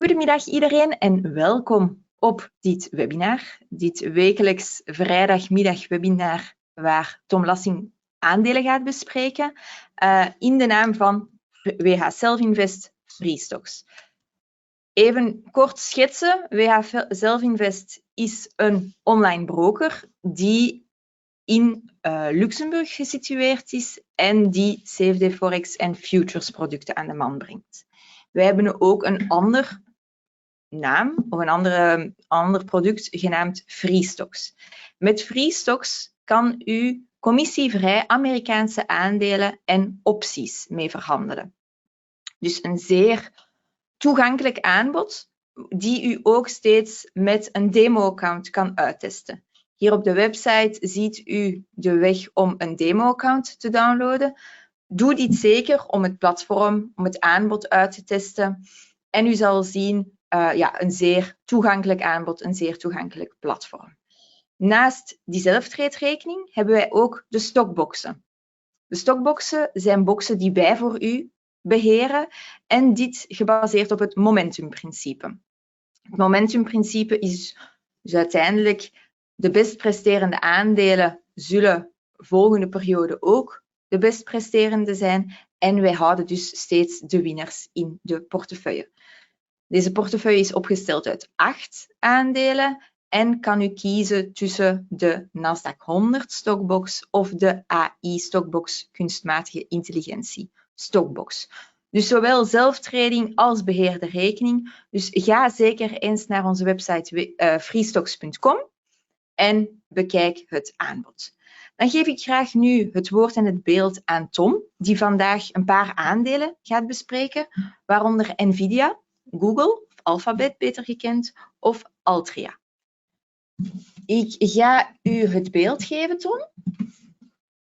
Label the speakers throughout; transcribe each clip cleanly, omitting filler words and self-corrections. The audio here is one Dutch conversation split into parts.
Speaker 1: Goedemiddag iedereen en welkom op dit webinar. Dit wekelijks vrijdagmiddag webinar waar Tom Lassing aandelen gaat bespreken in de naam van WH Selfinvest Free Stocks. Even kort schetsen, WH Selfinvest is een online broker die in Luxemburg gesitueerd is en die CFD Forex en futures producten aan de man brengt. Wij hebben ook een ander naam of een ander product genaamd Free Stocks. Met Free Stocks kan u commissievrij Amerikaanse aandelen en opties mee verhandelen. Dus een zeer toegankelijk aanbod die u ook steeds met een demo-account kan uittesten. Hier op de website ziet u de weg om een demo-account te downloaden. Doe dit zeker om het platform, om het aanbod uit te testen. En u zal zien een zeer toegankelijk aanbod, een zeer toegankelijk platform. Naast die zelftraderekening hebben wij ook de stockboxen. De stockboxen zijn boxen die wij voor u beheren en dit gebaseerd op het momentumprincipe. Het momentumprincipe is dus uiteindelijk de best presterende aandelen zullen volgende periode ook de best presterende zijn en wij houden dus steeds de winnaars in de portefeuille. Deze portefeuille is opgesteld uit 8 aandelen en kan u kiezen tussen de Nasdaq 100 stockbox of de AI stockbox kunstmatige intelligentie stockbox. Dus zowel zelftrading als beheerde rekening. Dus ga zeker eens naar onze website freestocks.com en bekijk het aanbod. Dan geef ik graag nu het woord en het beeld aan Tom, die vandaag een paar aandelen gaat bespreken, waaronder Nvidia, Google, of Alphabet beter gekend, of Altria. Ik ga u het beeld geven, Tom.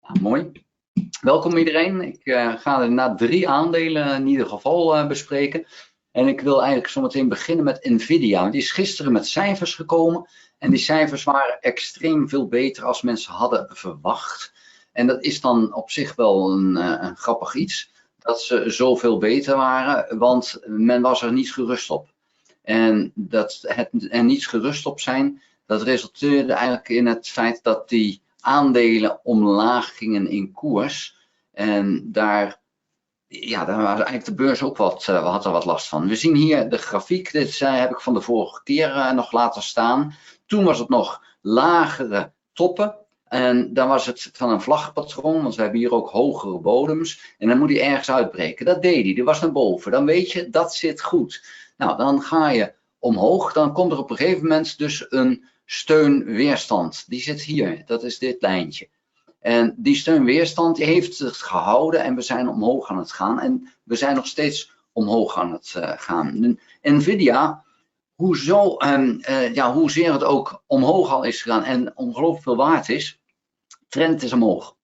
Speaker 2: Ja, mooi. Welkom iedereen. Ik ga er 3 aandelen in ieder geval bespreken. En ik wil eigenlijk zo meteen beginnen met Nvidia. Want die is gisteren met cijfers gekomen. En die cijfers waren extreem veel beter als mensen hadden verwacht. En dat is dan op zich wel een grappig iets. Dat ze zoveel beter waren, want men was er niet gerust op. En dat er niet gerust op zijn, dat resulteerde eigenlijk in het feit dat die aandelen omlaag gingen in koers. En daar was eigenlijk de beurs ook had er wat last van. We zien hier de grafiek, dit heb ik van de vorige keer nog laten staan. Toen was het nog lagere toppen. En dan was het van een vlagpatroon, want we hebben hier ook hogere bodems. En dan moet hij ergens uitbreken. Dat deed hij, die was naar boven. Dan weet je, dat zit goed. Nou, dan ga je omhoog. Dan komt er op een gegeven moment dus een steunweerstand. Die zit hier, dat is dit lijntje. En die steunweerstand die heeft het gehouden en we zijn omhoog aan het gaan. En we zijn nog steeds omhoog aan het gaan. Nvidia, hoezeer het ook omhoog al is gegaan en ongelooflijk veel waard is, trend is omhoog.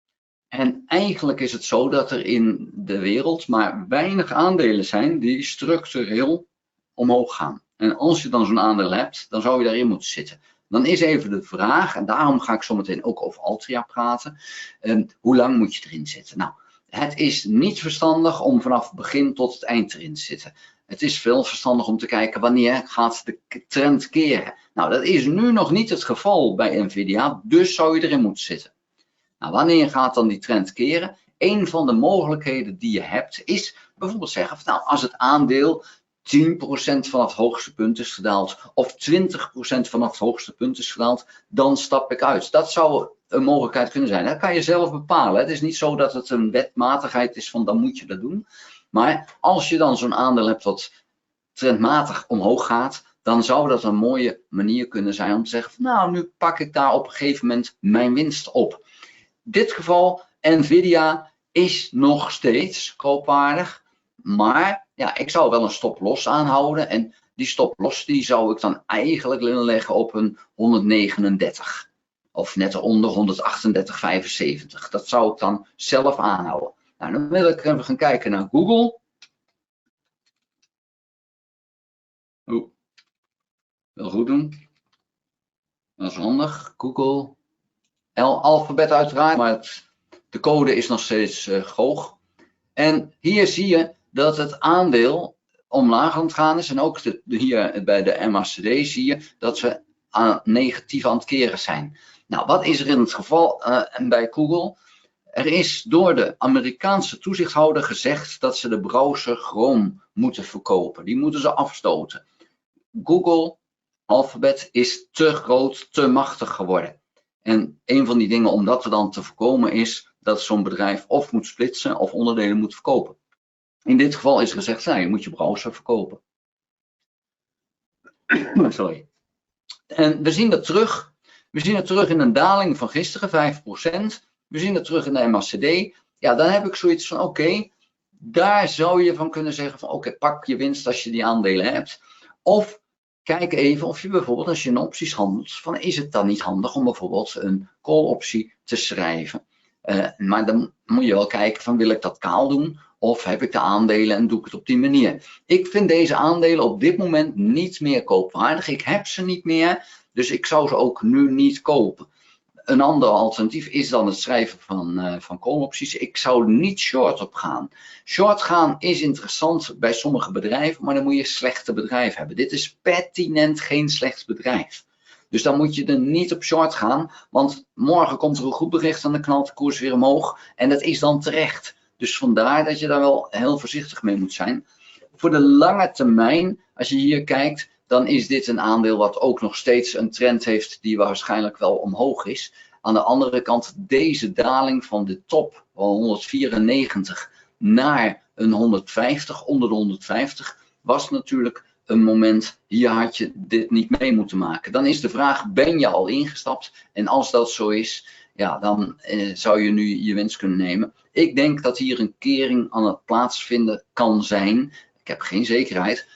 Speaker 2: En eigenlijk is het zo dat er in de wereld maar weinig aandelen zijn die structureel omhoog gaan. En als je dan zo'n aandeel hebt, dan zou je daarin moeten zitten. Dan is even de vraag, en daarom ga ik zo meteen ook over Altria praten, hoe lang moet je erin zitten? Nou, het is niet verstandig om vanaf het begin tot het eind erin te zitten. Het is veel verstandig om te kijken wanneer gaat de trend keren. Nou, dat is nu nog niet het geval bij Nvidia, dus zou je erin moeten zitten. Nou, wanneer gaat dan die trend keren? Een van de mogelijkheden die je hebt is bijvoorbeeld zeggen, nou, als het aandeel 10% vanaf het hoogste punt is gedaald of 20% vanaf het hoogste punt is gedaald, dan stap ik uit. Dat zou een mogelijkheid kunnen zijn. Dat kan je zelf bepalen. Het is niet zo dat het een wetmatigheid is van dan moet je dat doen. Maar als je dan zo'n aandeel hebt dat trendmatig omhoog gaat, dan zou dat een mooie manier kunnen zijn om te zeggen, nou, nu pak ik daar op een gegeven moment mijn winst op. In dit geval, Nvidia is nog steeds koopwaardig, maar ja, ik zou wel een stop-loss aanhouden en die stop-loss die zou ik dan eigenlijk willen leggen op een 139 of net onder 138,75. Dat zou ik dan zelf aanhouden. Nou, dan wil ik even gaan kijken naar Google. Wil goed doen. Dat is handig. Google. Alphabet uiteraard, maar de code is nog steeds hoog. En hier zie je dat het aandeel omlaag aan het gaan is. En ook hier bij de MACD zie je dat we negatief aan het keren zijn. Nou, wat is er in het geval bij Google? Er is door de Amerikaanse toezichthouder gezegd dat ze de browser Chrome moeten verkopen. Die moeten ze afstoten. Google, Alphabet, is te groot, te machtig geworden. En een van die dingen om dat dan te voorkomen is dat zo'n bedrijf of moet splitsen of onderdelen moet verkopen. In dit geval is gezegd, nou, je moet je browser verkopen. Sorry. En we zien dat terug. We zien het terug in een daling van gisteren, 5%. We zien het terug in de MACD. Ja, dan heb ik zoiets van, oké, daar zou je van kunnen zeggen van, oké, pak je winst als je die aandelen hebt. Of kijk even of je bijvoorbeeld, als je in opties handelt, van is het dan niet handig om bijvoorbeeld een call optie te schrijven. Maar dan moet je wel kijken van, wil ik dat kaal doen? Of heb ik de aandelen en doe ik het op die manier? Ik vind deze aandelen op dit moment niet meer koopwaardig. Ik heb ze niet meer, dus ik zou ze ook nu niet kopen. Een ander alternatief is dan het schrijven van call-opties. Ik zou niet short op gaan. Short gaan is interessant bij sommige bedrijven, maar dan moet je slechte bedrijven hebben. Dit is pertinent geen slecht bedrijf. Dus dan moet je er niet op short gaan, want morgen komt er een goed bericht en dan knalt de koers weer omhoog. En dat is dan terecht. Dus vandaar dat je daar wel heel voorzichtig mee moet zijn. Voor de lange termijn, als je hier kijkt, dan is dit een aandeel wat ook nog steeds een trend heeft die waarschijnlijk wel omhoog is. Aan de andere kant, deze daling van de top van 194 naar een 150, onder de 150, was natuurlijk een moment, hier had je dit niet mee moeten maken. Dan is de vraag, ben je al ingestapt? En als dat zo is, ja, dan zou je nu je winst kunnen nemen. Ik denk dat hier een kering aan het plaatsvinden kan zijn. Ik heb geen zekerheid.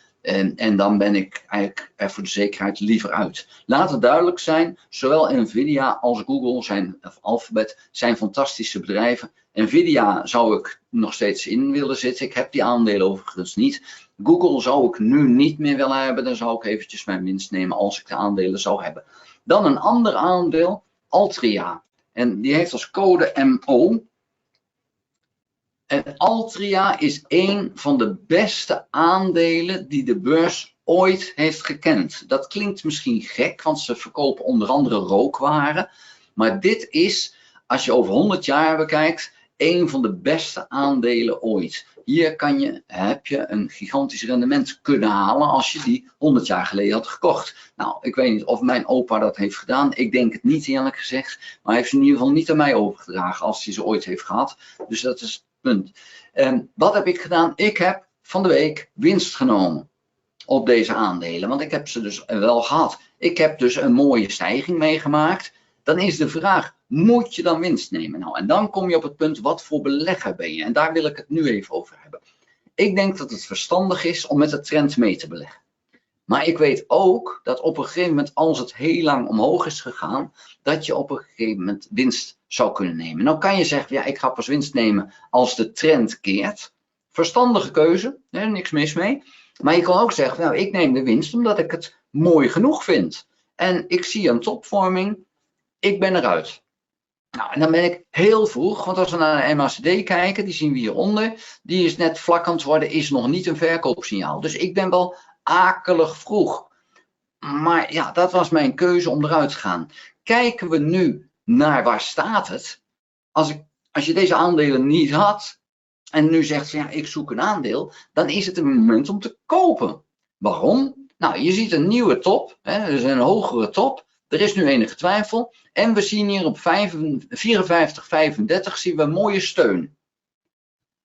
Speaker 2: En dan ben ik eigenlijk er voor de zekerheid liever uit. Laat het duidelijk zijn, zowel Nvidia als Google of Alphabet zijn fantastische bedrijven. Nvidia zou ik nog steeds in willen zitten. Ik heb die aandelen overigens niet. Google zou ik nu niet meer willen hebben. Dan zou ik eventjes mijn winst nemen als ik de aandelen zou hebben. Dan een ander aandeel, Altria. En die heeft als code MO. En Altria is een van de beste aandelen die de beurs ooit heeft gekend. Dat klinkt misschien gek, want ze verkopen onder andere rookwaren. Maar dit is, als je over 100 jaar bekijkt, een van de beste aandelen ooit. Hier heb je een gigantisch rendement kunnen halen als je die 100 jaar geleden had gekocht. Nou, ik weet niet of mijn opa dat heeft gedaan. Ik denk het niet, eerlijk gezegd. Maar hij heeft ze in ieder geval niet aan mij overgedragen als hij ze ooit heeft gehad. Dus dat is het punt. Wat heb ik gedaan? Ik heb van de week winst genomen op deze aandelen. Want ik heb ze dus wel gehad. Ik heb dus een mooie stijging meegemaakt. Dan is de vraag, moet je dan winst nemen? Nou, en dan kom je op het punt, wat voor belegger ben je? En daar wil ik het nu even over hebben. Ik denk dat het verstandig is om met de trend mee te beleggen. Maar ik weet ook dat op een gegeven moment, als het heel lang omhoog is gegaan, dat je op een gegeven moment winst zou kunnen nemen. Nou kan je zeggen, ja, ik ga pas winst nemen als de trend keert. Verstandige keuze, niks mis mee. Maar je kan ook zeggen, nou, ik neem de winst omdat ik het mooi genoeg vind. En ik zie een topvorming, ik ben eruit. Nou, en dan ben ik heel vroeg, want als we naar de MACD kijken, die zien we hieronder, die is net vlak aan het worden, is nog niet een verkoopsignaal. Dus ik ben wel akelig vroeg. Maar ja, dat was mijn keuze om eruit te gaan. Kijken we nu naar waar staat het? Als je deze aandelen niet had en nu zegt van ja, ik zoek een aandeel, dan is het een moment om te kopen. Waarom? Nou, je ziet een nieuwe top, dus een hogere top. Er is nu enige twijfel. En we zien hier op 54,35 zien we een mooie steun.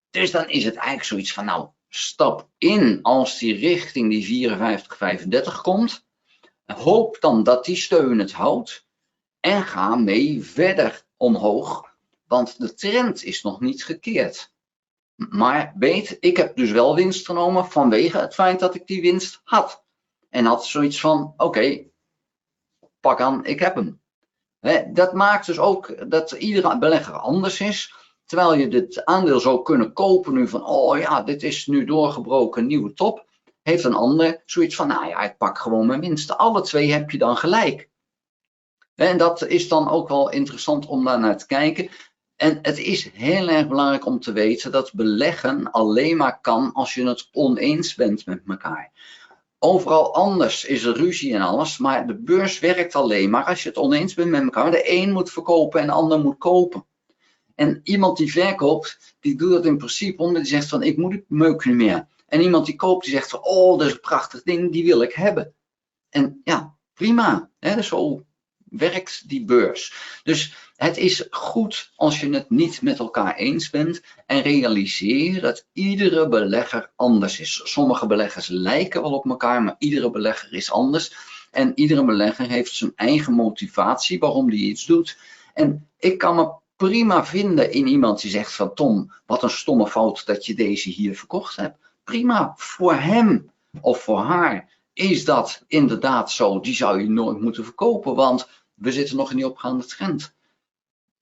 Speaker 2: Dus dan is het eigenlijk zoiets van, nou, stap in als die richting die 54,35 komt. Hoop dan dat die steun het houdt. En ga mee verder omhoog. Want de trend is nog niet gekeerd. Maar weet, ik heb dus wel winst genomen vanwege het feit dat ik die winst had. En had zoiets van, oké, pak aan, ik heb hem. Dat maakt dus ook dat iedere belegger anders is. Terwijl je dit aandeel zou kunnen kopen nu van, oh ja, dit is nu doorgebroken, nieuwe top. Heeft een ander zoiets van, nou ja, ik pak gewoon mijn winsten. Alle twee heb je dan gelijk. En dat is dan ook wel interessant om daar naar te kijken. En het is heel erg belangrijk om te weten dat beleggen alleen maar kan als je het oneens bent met elkaar. Overal anders is er ruzie en alles, maar de beurs werkt alleen maar als je het oneens bent met elkaar. De een moet verkopen en de ander moet kopen. En iemand die verkoopt, die doet dat in principe omdat die zegt van ik moet het meuk niet meer. En iemand die koopt, die zegt van oh, dat is een prachtig ding, die wil ik hebben. En ja, prima. Hè? Zo werkt die beurs. Dus het is goed als je het niet met elkaar eens bent en realiseer dat iedere belegger anders is. Sommige beleggers lijken wel op elkaar, maar iedere belegger is anders. En iedere belegger heeft zijn eigen motivatie waarom die iets doet. En ik kan me prima vinden in iemand die zegt van Tom, wat een stomme fout dat je deze hier verkocht hebt. Prima, voor hem of voor haar is dat inderdaad zo. Die zou je nooit moeten verkopen, want we zitten nog in die opgaande trend.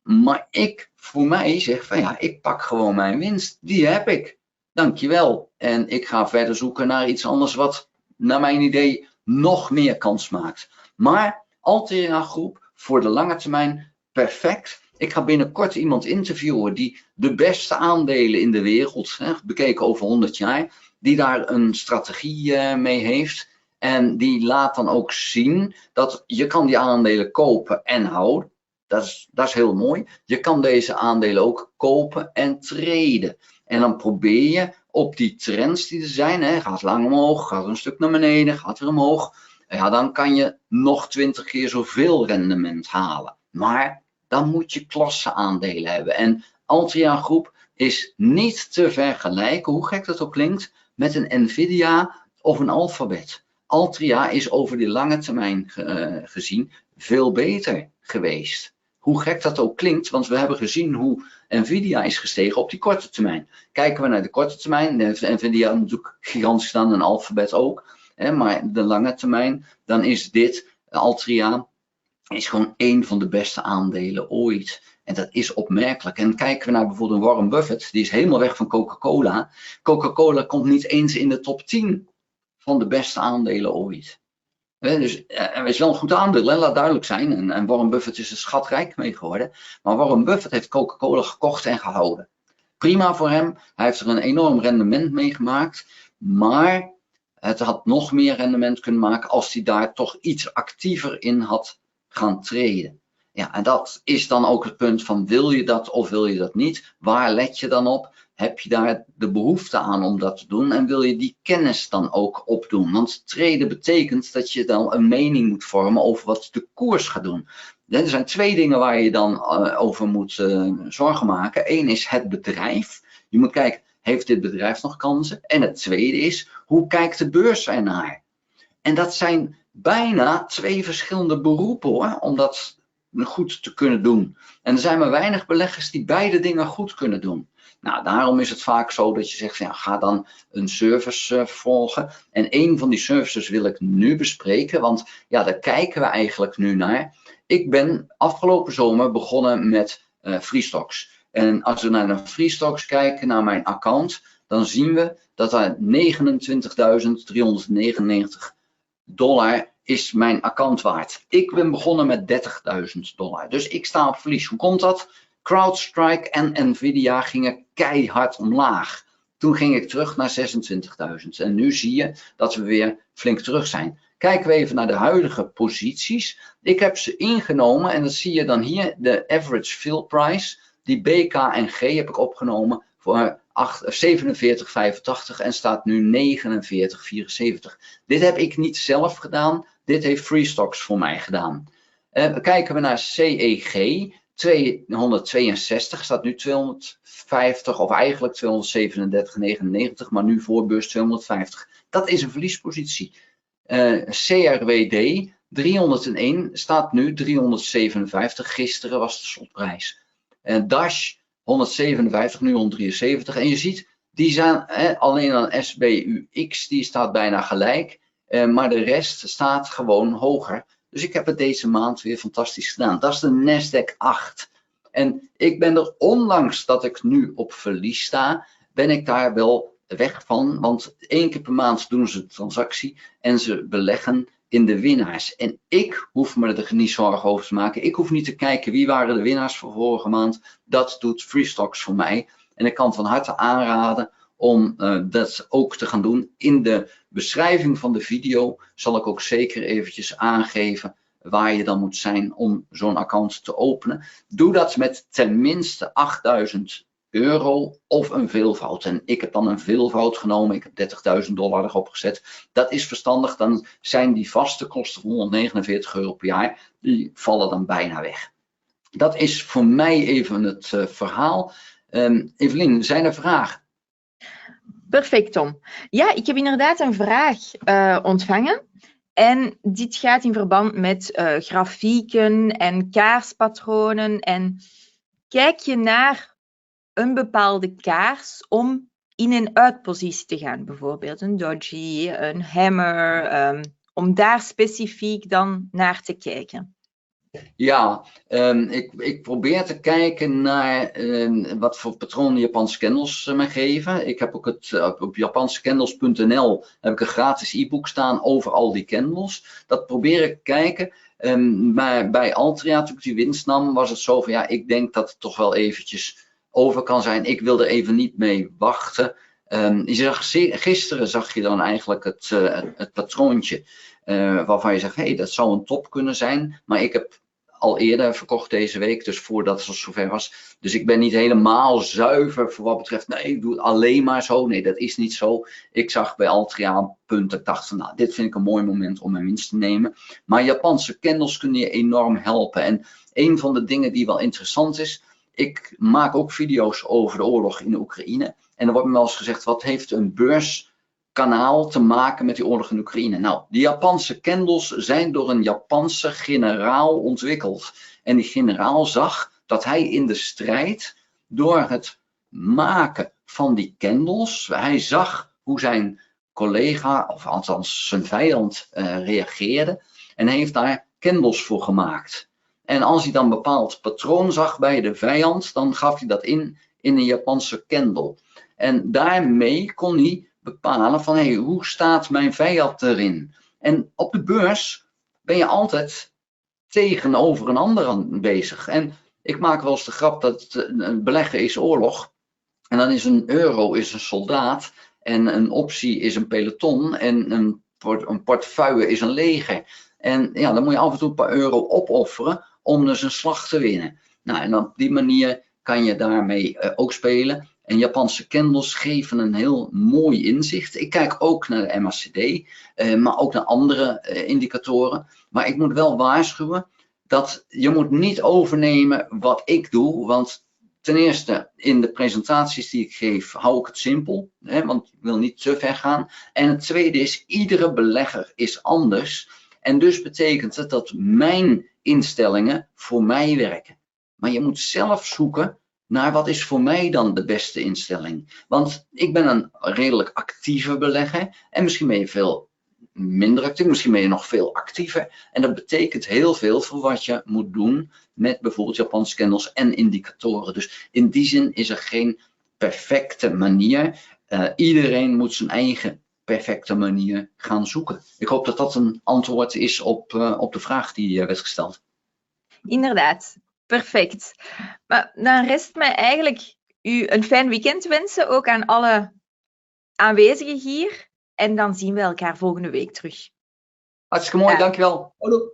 Speaker 2: Maar ik, voor mij, zeg van ja, ik pak gewoon mijn winst. Die heb ik. Dankjewel. En ik ga verder zoeken naar iets anders wat, naar mijn idee, nog meer kans maakt. Maar Altria Groep, voor de lange termijn, perfect. Ik ga binnenkort iemand interviewen die de beste aandelen in de wereld, bekeken over 100 jaar, die daar een strategie mee heeft. En die laat dan ook zien dat je kan die aandelen kopen en houden. Dat is heel mooi. Je kan deze aandelen ook kopen en traden. En dan probeer je op die trends die er zijn, gaat lang omhoog, gaat een stuk naar beneden, gaat weer omhoog. Ja, dan kan je nog 20 keer zoveel rendement halen. Maar dan moet je klasse aandelen hebben. En Altria Groep is niet te vergelijken, hoe gek dat ook klinkt, met een Nvidia of een Alphabet. Altria is over die lange termijn gezien veel beter geweest. Hoe gek dat ook klinkt, want we hebben gezien hoe Nvidia is gestegen op die korte termijn. Kijken we naar de korte termijn, heeft Nvidia natuurlijk gigantisch gedaan en Alphabet ook. Maar de lange termijn, dan is dit, Altria, is gewoon één van de beste aandelen ooit. En dat is opmerkelijk. En kijken we naar bijvoorbeeld Warren Buffett, die is helemaal weg van Coca-Cola. Coca-Cola komt niet eens in de top 10 van de beste aandelen ooit. Dus het is wel een goed aandeel, laat duidelijk zijn. En Warren Buffett is er schatrijk mee geworden. Maar Warren Buffett heeft Coca-Cola gekocht en gehouden. Prima voor hem. Hij heeft er een enorm rendement mee gemaakt. Maar het had nog meer rendement kunnen maken als hij daar toch iets actiever in had gaan treden. Ja, en dat is dan ook het punt van wil je dat of wil je dat niet? Waar let je dan op? Heb je daar de behoefte aan om dat te doen en wil je die kennis dan ook opdoen? Want traden betekent dat je dan een mening moet vormen over wat de koers gaat doen. Er zijn twee dingen waar je dan over moet zorgen maken. Eén is het bedrijf. Je moet kijken, heeft dit bedrijf nog kansen? En het tweede is, hoe kijkt de beurs ernaar? En dat zijn bijna twee verschillende beroepen hoor, om dat goed te kunnen doen. En er zijn maar weinig beleggers die beide dingen goed kunnen doen. Nou, daarom is het vaak zo dat je zegt, ja, ga dan een service volgen. En een van die services wil ik nu bespreken, want ja, daar kijken we eigenlijk nu naar. Ik ben afgelopen zomer begonnen met Freestocks. En als we naar de Freestocks kijken, naar mijn account, dan zien we dat er $29.399 is mijn account waard. Ik ben begonnen met $30.000. Dus ik sta op verlies. Hoe komt dat? CrowdStrike en Nvidia gingen keihard omlaag. Toen ging ik terug naar 26.000. En nu zie je dat we weer flink terug zijn. Kijken we even naar de huidige posities. Ik heb ze ingenomen en dat zie je dan hier. De average fill price. Die BK en G heb ik opgenomen voor 47,85 en staat nu 49,74. Dit heb ik niet zelf gedaan. Dit heeft Freestocks voor mij gedaan. Kijken we naar CEG. 262 staat nu 250 of eigenlijk 237,99, maar nu voorbeurs 250. Dat is een verliespositie. CRWD 301 staat nu 357. Gisteren was de slotprijs. Dash 157, nu 173. En je ziet, die zijn alleen aan SBUX, die staat bijna gelijk. Maar de rest staat gewoon hoger. Dus ik heb het deze maand weer fantastisch gedaan. Dat is de Nasdaq 8. En ik ben er, ondanks dat ik nu op verlies sta, ben ik daar wel weg van. Want 1 keer per maand doen ze de transactie en ze beleggen in de winnaars. En ik hoef me er niet zorgen over te maken. Ik hoef niet te kijken wie waren de winnaars voor vorige maand. Dat doet Freestocks voor mij. En ik kan van harte aanraden om dat ook te gaan doen. In de beschrijving van de video zal ik ook zeker eventjes aangeven waar je dan moet zijn om zo'n account te openen. Doe dat met tenminste €8.000 of een veelvoud. En ik heb dan een veelvoud genomen. Ik heb $30.000 erop gezet. Dat is verstandig. Dan zijn die vaste kosten van €149 per jaar. Die vallen dan bijna weg. Dat is voor mij even het verhaal. Evelien, zijn er vragen?
Speaker 1: Perfect, Tom. Ja, ik heb inderdaad een vraag ontvangen. En dit gaat in verband met grafieken en kaarspatronen. En kijk je naar een bepaalde kaars om in- en uitpositie te gaan, bijvoorbeeld een doji, een hammer, om daar specifiek dan naar te kijken?
Speaker 2: Ja, ik probeer te kijken naar wat voor patronen Japanse candles me geven. Ik heb ook op japansecandles.nl heb ik een gratis e-book staan over al die candles. Dat probeer ik te kijken. Maar bij Altria, toen ik die winst nam, was het zo van ja, ik denk dat het toch wel eventjes over kan zijn. Ik wil er even niet mee wachten. Gisteren zag je dan eigenlijk het patroontje waarvan je zegt, hey, dat zou een top kunnen zijn. Maar ik heb al eerder verkocht deze week, dus voordat het zover was. Dus ik ben niet helemaal zuiver voor wat betreft, nee, ik doe het alleen maar zo. Nee, dat is niet zo. Ik zag bij Altria een punt, ik dacht van, nou, dit vind ik een mooi moment om mijn winst te nemen. Maar Japanse candles kunnen je enorm helpen. En een van de dingen die wel interessant is, ik maak ook video's over de oorlog in de Oekraïne. En er wordt me wel eens gezegd, wat heeft een beurskanaal te maken met die oorlog in Oekraïne? Nou, die Japanse candles zijn door een Japanse generaal ontwikkeld. En die generaal zag dat hij in de strijd, door het maken van die candles, hij zag hoe zijn collega, of althans zijn vijand, reageerde. En hij heeft daar candles voor gemaakt. En als hij dan een bepaald patroon zag bij de vijand, dan gaf hij dat in een Japanse candle. En daarmee kon hij bepalen van, hey, hoe staat mijn vijand erin? En op de beurs ben je altijd tegenover een ander bezig. En ik maak wel eens de grap dat beleggen is oorlog. En dan is een euro is een soldaat. En een optie is een peloton. En een portefeuille is een leger. En ja, dan moet je af en toe een paar euro opofferen om dus een slag te winnen. Nou, en op die manier kan je daarmee ook spelen. En Japanse candles geven een heel mooi inzicht. Ik kijk ook naar de MACD, maar ook naar andere indicatoren. Maar ik moet wel waarschuwen dat je moet niet overnemen wat ik doe. Want ten eerste, in de presentaties die ik geef, hou ik het simpel. Want ik wil niet te ver gaan. En het tweede is, iedere belegger is anders. En dus betekent het dat mijn instellingen voor mij werken. Maar je moet zelf zoeken naar wat is voor mij dan de beste instelling. Want ik ben een redelijk actieve belegger. En misschien ben je veel minder actief, misschien ben je nog veel actiever. En dat betekent heel veel voor wat je moet doen met bijvoorbeeld Japanse candles en indicatoren. Dus in die zin is er geen perfecte manier. Iedereen moet zijn eigen perfecte manier gaan zoeken. Ik hoop dat dat een antwoord is op de vraag die werd gesteld.
Speaker 1: Inderdaad, perfect. Maar dan rest mij eigenlijk u een fijn weekend wensen, ook aan alle aanwezigen hier. En dan zien we elkaar volgende week terug.
Speaker 2: Hartstikke mooi, dankjewel. Hallo.